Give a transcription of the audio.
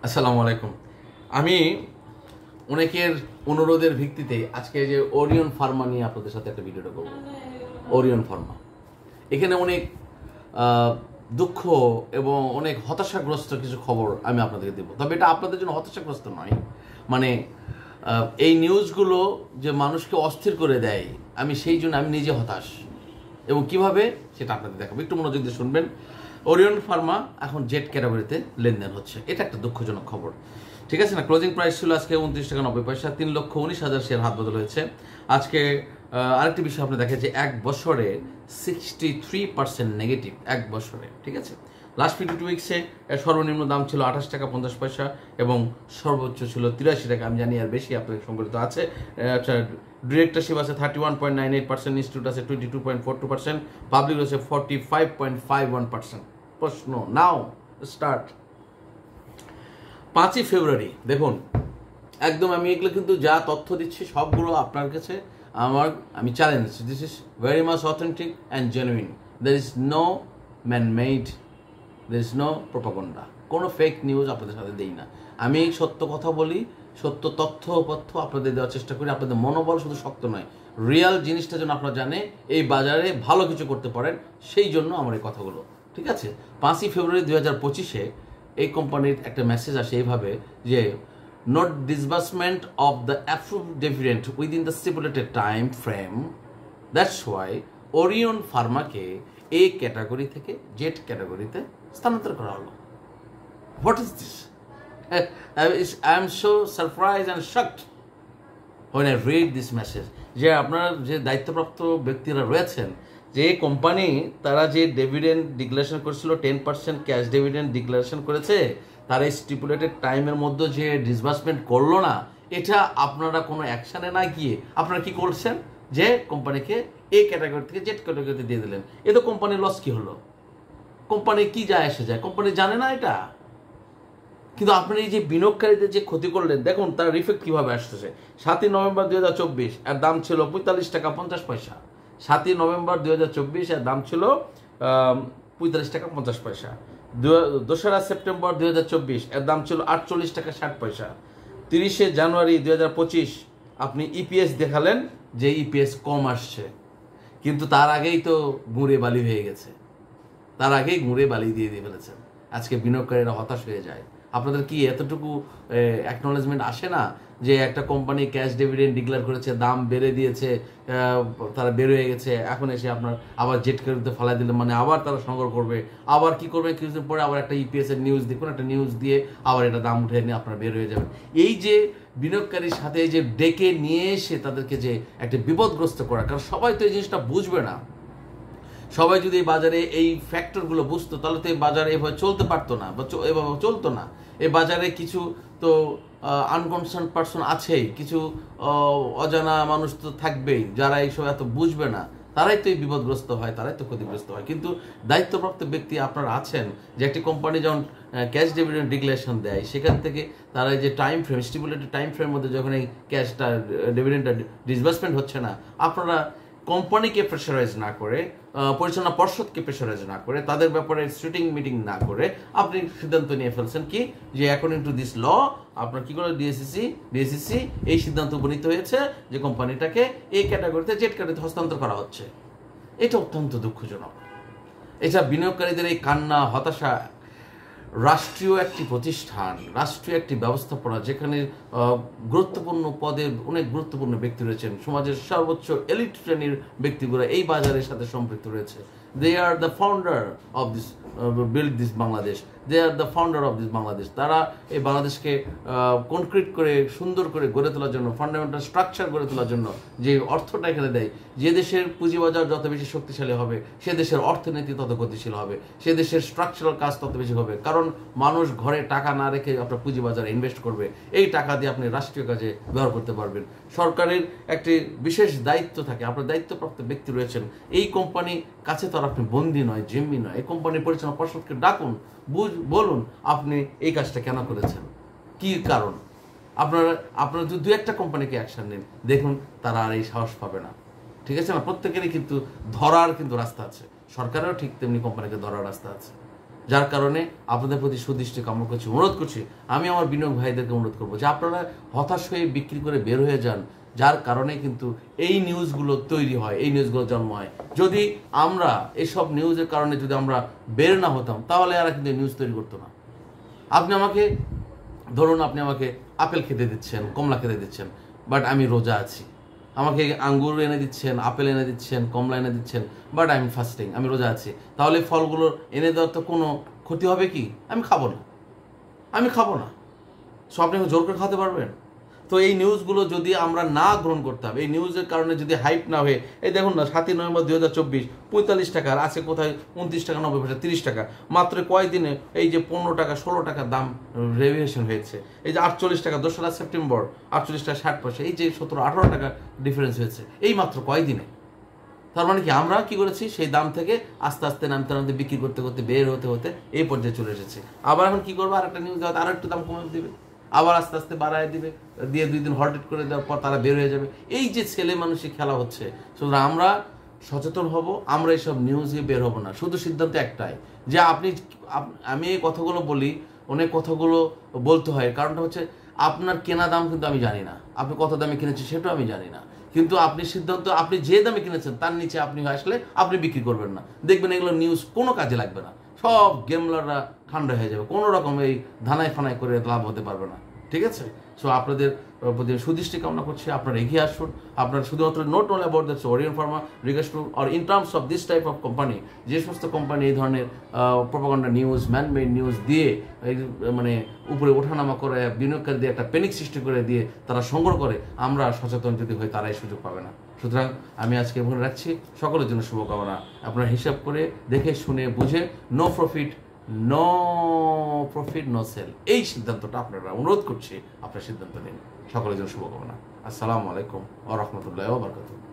আসসালামু আলাইকুম। আমি অনেকের অনুরোধের ভিত্তিতে আজকে যে ওরিয়ন ফার্মা নিয়ে আপনাদের সাথে একটা ভিডিওটা করব। ওরিয়ন ফার্মা, এখানে অনেক দুঃখ এবং অনেক হতাশাগ্রস্ত কিছু খবর আমি আপনাদেরকে দেবো। তবে এটা আপনাদের জন্য হতাশাগ্রস্ত নয়, মানে এই নিউজগুলো যে মানুষকে অস্থির করে দেয়, আমি সেই জন্য আমি নিজে হতাশ, এবং কিভাবে সেটা আপনাদের দেখাবো। একটু মনোযোগ দিয়ে শুনবেন। ওরিয়ন ফার্মা এখন জেড ক্যাটাগরিতে লেনদেন হচ্ছে, এটা একটা দুঃখজনক খবর, ঠিক আছে না? ক্লোজিং প্রাইস ছিল আজকে 29.90 টাকা, 3,19,000 শেয়ার হাত বদল হয়েছে আজকে। আরেকটি বিষয় আপনি দেখেন যে এক বছরে 63% নেগেটিভ, এক বছরে, ঠিক আছে। লাস্ট 52 উইক্সে সর্বনিম্ন দাম ছিল 28.50 টাকা এবং সর্বোচ্চ ছিল 83 টাকা। আমি জানি আর বেশি আপনাদের সংগঠিত আছে। আচ্ছা, ডিরেক্টরশিপ আছে 31.98%, ইনস্টিটিউট আছে 22.42%, পাবলিক আছে 45.51%। প্রশ্ন নাও স্টার্ট। 5ই ফেব্রুয়ারি দেখুন, একদম আমি এগুলো কিন্তু যা তথ্য দিচ্ছি সবগুলো আপনার কাছে আমি challenge, this is very much authentic and genuine. There is no man made, there is no propaganda, কোনো ফেক নিউজ আপনাদের সাথে দেই না। আমি সত্য কথা বলি, সত্য তথ্য আপনাদের দেওয়ার চেষ্টা করি। আপনাদের মনোবল শুধু শক্ত নয়, রিয়াল জিনিসটা যেন আপনারা জানে এই বাজারে ভালো কিছু করতে পারেন, সেই জন্য আমার এই কথাগুলো, ঠিক আছে। 5ই ফেব্রুয়ারি 2025-এ এই কোম্পানির একটা মেসেজ আসে এইভাবে যে not disbursement of the approved dividend within the stipulated time frame, that's why Orion ফার্মাকে এ ক্যাটাগরি থেকে জেড ক্যাটাগরিতে স্থানান্তর করা হলো। What is this? I am so surprised and shocked when I read this message. যে আপনার যে দায়িত্বপ্রাপ্ত ব্যক্তিরা রয়েছেন, যে কোম্পানি তারা যে ডিভিডেন্ড ডিক্লারেশন করেছিল 10% ক্যাশ ডিভিডেন্ড ডিক্লারেশন করেছে, তারা স্টিপুলেটেড টাইমের মধ্যে যে ডিসবার্সমেন্ট করলো না, এটা আপনারা কোনো অ্যাকশানে না গিয়ে আপনারা কি করছেন যে কোম্পানিকে এ ক্যাটাগরি থেকে জেড ক্যাটাগরিতে দিয়ে দিলেন। এ তো কোম্পানির লস কি হলো? কোম্পানি কি যায় এসে যায়? কোম্পানি জানে না এটা। কিন্তু আপনি এই যে বিনিয়োগকারীদের যে ক্ষতি করলেন, দেখুন তার রিফেক্ট কীভাবে আসতেছে। 7ই নভেম্বর 2024 এর দাম ছিল 45.50 টাকা। 7ই নভেম্বর 2024 এর দাম ছিল 45.50 টাকা। 2রা সেপ্টেম্বর 2024 এর দাম ছিল 48.60 টাকা। 30শে জানুয়ারি 2025 আপনি ইপিএস দেখালেন যে ইপিএস কম আসছে, কিন্তু তার আগেই তো গুঁড়ে বালি হয়ে গেছে, তার আগেই গুঁড়ে বালি দিয়ে ফেলেছেন। আজকে বিনিয়োগকারীরা হতাশ হয়ে যায়। আপনাদের কি এতটুকু অ্যাকনোলেজমেন্ট আসে না যে একটা কোম্পানি ক্যাশ ডিভিডেন্ড ডিক্লেয়ার করেছে, দাম বেড়ে দিয়েছে, তারা বের হয়ে গেছে, এখন এসে আপনার আবার জেট ক্যাটাগরিতে ফেলাই দিলে মানে আবার তারা সংগ্রহ করবে, আবার কি করবে কিছুদিন পরে আবার একটা ইপিএস এর নিউজ দিয়ে, কোনো একটা নিউজ দিয়ে আবার এটা দাম উঠে নিয়ে আপনারা বের হয়ে যাবেন। এই যে বিনিয়োগকারীর সাথে যে ডেকে নিয়ে এসে তাদেরকে যে একটা বিপদগ্রস্ত করা, কারণ সবাই তো এই জিনিসটা বুঝবে না। সবাই যদি এই বাজারে এই ফ্যাক্টরগুলো বুঝতো, তাহলে তো এই বাজারে এভাবে চলতে পারতো না বা এভাবে চলতো না। এই বাজারে কিছু তো আনকনসার্ন পার্সন আছেই, কিছু অজানা মানুষ তো থাকবেই, যারা এইসব এত বুঝবে না, তারাই তো এই বিপদগ্রস্ত হয়, তারাই তো ক্ষতিগ্রস্ত হয়। কিন্তু দায়িত্বপ্রাপ্ত ব্যক্তি আপনারা আছেন, যে একটি কোম্পানি যখন ক্যাশ ডিভিডেন্ড ডিক্লারেশন দেয়, সেখান থেকে তারা যে টাইম ফ্রেম, স্টিপুলেটেড টাইম ফ্রেমের মধ্যে যখন এই ক্যাশটা ডিভিডেন্ডটা ডিসবার্সমেন্ট হচ্ছে না, আপনারা কোম্পানিকে প্রেশারাইজ না করে, পরিচালনা পর্ষদকে প্রেশারাইজ না করে, তাদের ব্যাপারে সিটিং মিটিং না করে আপনি সিদ্ধান্ত নিয়ে ফেলছেন কি যে অ্যাকর্ডিং টু দিস ল আপনার কি করে ডিএসসিসি এই সিদ্ধান্ত উপনীত হয়েছে যে কোম্পানিটাকে এই ক্যাটাগরিতে জেড ক্যাটাগরিতে হস্তান্তর করা হচ্ছে। এটা অত্যন্ত দুঃখজনক। এটা বিনিয়োগকারীদের এই কান্না, হতাশা। রাষ্ট্রীয় একটি প্রতিষ্ঠান, রাষ্ট্রীয় একটি ব্যবস্থাপনা, যেখানে গুরুত্বপূর্ণ পদে অনেক গুরুত্বপূর্ণ ব্যক্তি রয়েছেন, সমাজের সর্বোচ্চ এলিট শ্রেণীর ব্যক্তিগুলো এই বাজারের সাথে সম্পৃক্ত রয়েছে। They are the founder of this build this Bangladesh, they are the founder of this Bangladesh. তারা এই বাংলাদেশকে কনক্রিট করে সুন্দর করে গড়ে তোলার জন্য, ফান্ডামেন্টাল স্ট্রাকচার গড়ে তোলার জন্য যে অর্থটা এখানে দেয়, যে দেশের পুঁজিবাজার যত বেশি শক্তিশালী হবে, সে দেশের অর্থনীতি তত গতিশীল হবে, সে দেশের স্ট্রাকচারাল কাজ তত বেশি হবে। কারণ মানুষ ঘরে টাকা না রেখে আপনার পুঁজিবাজারে ইনভেস্ট করবে, এই টাকা দিয়ে আপনি রাষ্ট্রীয় কাজে ব্যবহার করতে পারবেন। সরকারের একটি বিশেষ দায়িত্ব থাকে, আপনার দায়িত্বপ্রাপ্ত ব্যক্তি রয়েছেন। এই কোম্পানি কাছে তো আর আপনি বন্দি নয়, জিম্মি নয়। এই কোম্পানির পরিচালনা পর্ষদকে ডাকুন, বলুন আপনি এই কাজটা কেন করেছেন, কি কারণ। আপনারা দু একটা কোম্পানিকে অ্যাকশন নিন, দেখুন তারা আর এই সাহস পাবে না, ঠিক আছে না? প্রত্যেকেরই কিন্তু ধরার কিন্তু রাস্তা আছে, সরকারেরও ঠিক তেমনি কোম্পানিকে ধরার রাস্তা আছে। যার কারণে আপনাদের প্রতি সুদৃষ্টি কামনা করছি, অনুরোধ করছি। আমি আমার বিনিয়োগ ভাইদেরকে অনুরোধ করবো যে আপনারা হতাশ হয়ে বিক্রি করে বের হয়ে যান, যার কারণে কিন্তু এই নিউজগুলো তৈরি হয়, এই নিউজগুলো জন্ম হয়। যদি আমরা এসব নিউজের কারণে যদি আমরা বের না হতাম, তাহলে এরা কিন্তু নিউজ তৈরি করতো না। আপনি আমাকে ধরুন, আপনি আমাকে আপেল খেতে দিচ্ছেন, কমলা খেতে দিচ্ছেন, বাট আমি রোজা আছি। আমাকে আঙ্গুর এনে দিচ্ছেন, আপেল এনে দিচ্ছেন, কমলা এনে দিচ্ছেন, বাট আমি ফাস্টিং, আমি রোজা আছি। তাহলে ফলগুলো এনে দেওয়ার তো কোনো ক্ষতি হবে কি? আমি খাবো না, আমি খাবো না। সো আপনি জোর করে খাওয়াতে পারবেন? তো এই নিউজগুলো যদি আমরা না গ্রহণ করতাম, এই নিউজের কারণে যদি হাইপ না হয়ে, এই দেখুন না, 7ই নভেম্বর 2024 45 টাকা, আর আছে কোথায় 29 টাকা 90 পয়সা, 30 টাকা। মাত্র কয়েকদিনে এই যে 15 টাকা 16 টাকা দাম রেভিয়েশন হয়েছে। এই যে 48 টাকা 2রা সেপ্টেম্বর 48 টাকা 60 পয়সা, এই যে 17-18 টাকা ডিফারেন্স হয়েছে এই মাত্র কয়েকদিনে। তার মানে কি আমরা কি করেছি? সেই দাম থেকে আস্তে আস্তে নামতে নামতে বিক্রি করতে করতে বের হতে হতে এই পর্যায়ে চলে এসেছে। আবার এখন কি করবো? আর একটা নিউজ দেওয়া, আরো একটু দাম কমে দিবে, আবার আস্তে আস্তে বাড়ায় দিবে, দিয়ে 2 দিন হল্টেড করে দেওয়ার পর তারা বের হয়ে যাবে। এই যে ছেলে মানুষের খেলা হচ্ছে। সুতরাং আমরা সচেতন হব, আমরা এইসব নিউজে বের হব না। শুধু সিদ্ধান্ত একটাই যে আমি এই কথাগুলো বলি, অনেক কথাগুলো বলতে হয়, কারণটা হচ্ছে আপনার কেনা দাম কিন্তু আমি জানি না, আপনি কত দামে কিনেছেন সেটাও আমি জানি না। কিন্তু আপনি সিদ্ধান্ত, আপনি যে দামে কিনেছেন তার নিচে আপনি আসলে আপনি বিক্রি করবেন না। দেখবেন এগুলো নিউজ কোনো কাজে লাগবে না, সব গেমলাররা ঠান্ডা হয়ে যাবে, কোনো রকম এই ধানায় ফানায় করে লাভ হতে পারবে না। ঠিক আছে? সো আপনাদের প্রতি সুদৃষ্টি কামনা করছি, আপনারা এগিয়ে আসুন। আপনারা শুধুমাত্র note only about the Orion Pharma regards to or in terms of this type of company, যে সমস্ত কোম্পানি এই ধরনের প্রোপাগান্ডা নিউজ, ম্যানমেড নিউজ দিয়ে এই মানে উপরে ওঠানামা করে বিনিয়োগকারীদের একটা প্যানিক সৃষ্টি করে দিয়ে তারা সংগ্রহ করে, আমরা সচেতন যদি হই তারাই সুযোগ পাবে না। সুতরাং আমি আজকে এখানে রাখছি, সকলের জন্য শুভকামনা। আপনারা হিসাব করে দেখে শুনে বুঝে নো প্রফিট নো সেল, এই সিদ্ধান্তটা আপনারা, অনুরোধ করছি আপনার সিদ্ধান্ত নিন। সকলের জন্য শুভকামনা। আসসালামু আলাইকুম ওয়া রাহমাতুল্লাহি ওয়া বারাকাতুহু।